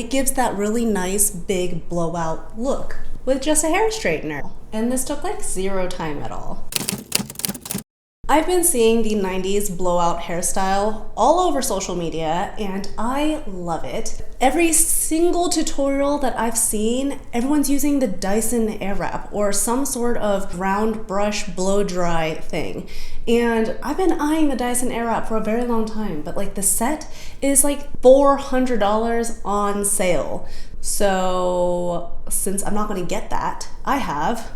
It gives that really nice big blowout look with just a hair straightener. And this took like 0 time at all. I've been seeing the 90s blowout hairstyle all over social media and I love it. Every single tutorial that I've seen, everyone's using the Dyson airwrap or some sort of round brush blow dry thing. And I've been eyeing the Dyson airwrap for a very long time, but like the set is like $400 on sale. So since I'm not gonna get that, I have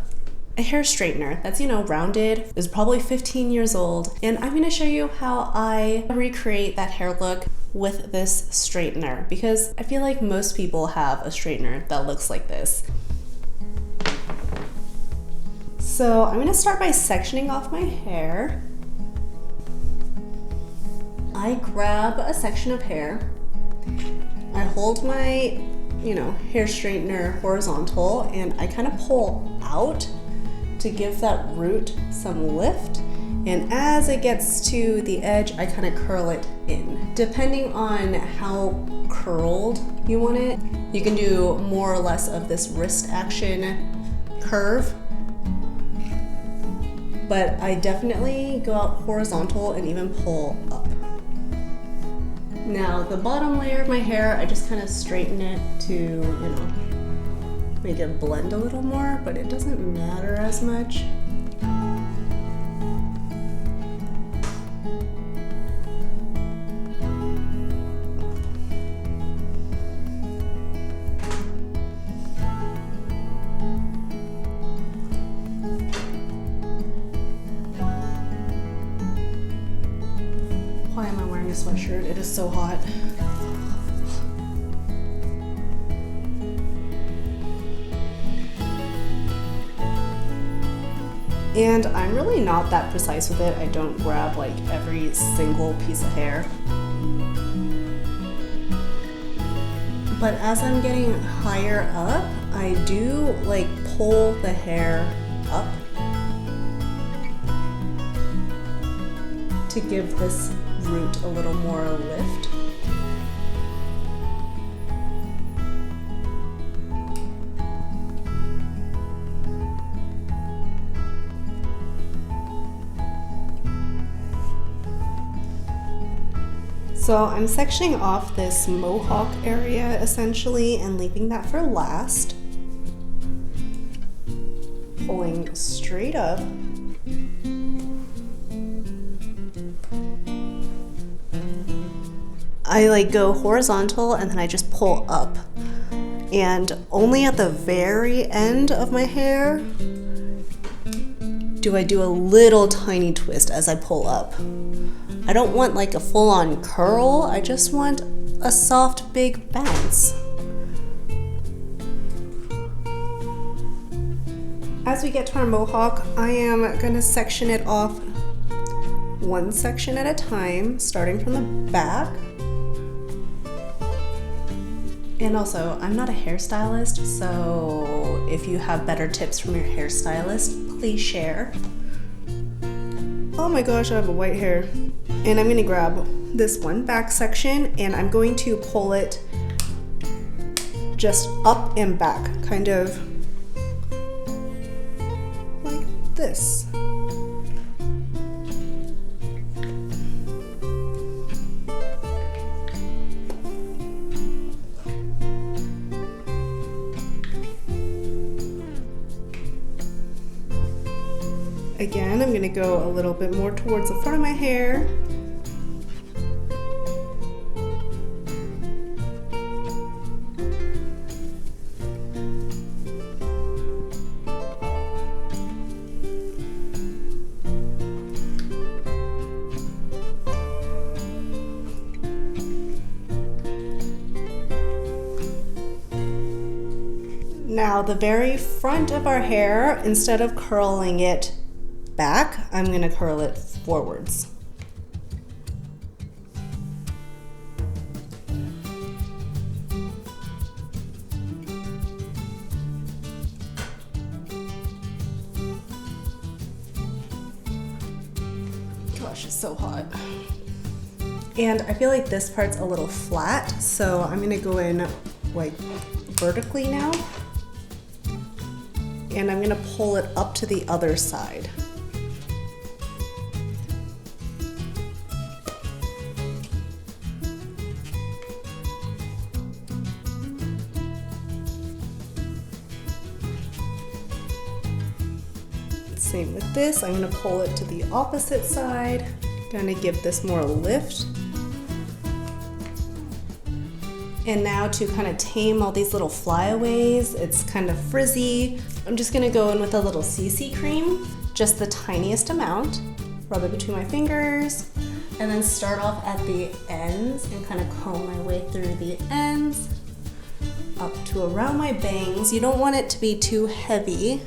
a hair straightener that's, you know, rounded, is probably 15 years old, and I'm gonna show you how I recreate that hair look with this straightener because I feel like most people have a straightener that looks like this. So I'm gonna start by sectioning off my hair. I grab a section of hair, I hold my, you know, hair straightener horizontal and I kind of pull out to give that root some lift, and as it gets to the edge I kind of curl it in. Depending on how curled you want it, you can do more or less of this wrist action curve, but I definitely go out horizontal and even pull up. Now the bottom layer of my hair, I just kind of straighten it to, you know, make it blend a little more, but it doesn't matter as much. Why am I wearing a sweatshirt? It is so hot. And I'm really not that precise with it. I don't grab like every single piece of hair. But as I'm getting higher up, I do like pull the hair up to give this root a little more lift. So I'm sectioning off this mohawk area essentially and leaving that for last. Pulling straight up. I like go horizontal and then I just pull up. And only at the very end of my hair do I do a little tiny twist as I pull up. I don't want like a full-on curl, I just want a soft, big bounce. As we get to our mohawk, I am gonna section it off one section at a time, starting from the back. And also, I'm not a hairstylist, so if you have better tips from your hairstylist, please share. Oh my gosh, I have a white hair. And I'm gonna grab this one back section and I'm going to pull it just up and back, kind of like this. Again, I'm gonna go a little bit more towards the front of my hair. Now the very front of our hair, instead of curling it back, I'm gonna curl it forwards. Gosh, it's so hot. And I feel like this part's a little flat, so I'm gonna go in like vertically now. And I'm gonna pull it up to the other side. Same with this, I'm gonna pull it to the opposite side. Gonna give this more lift. And now to kind of tame all these little flyaways, it's kind of frizzy. I'm just gonna go in with a little CC cream, just the tiniest amount. Rub it between my fingers, and then start off at the ends and kind of comb my way through the ends up to around my bangs. You don't want it to be too heavy.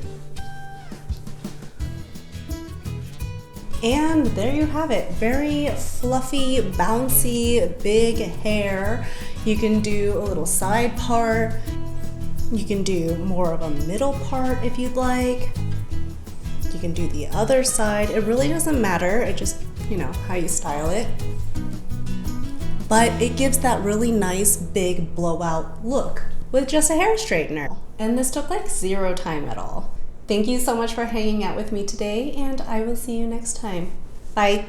And there you have it, very fluffy, bouncy, big hair. You can do a little side part. You can do more of a middle part if you'd like. You can do the other side. It really doesn't matter, it just, you know, how you style it. But it gives that really nice big blowout look with just a hair straightener. And this took like 0 time at all. Thank you so much for hanging out with me today, and I will see you next time. Bye.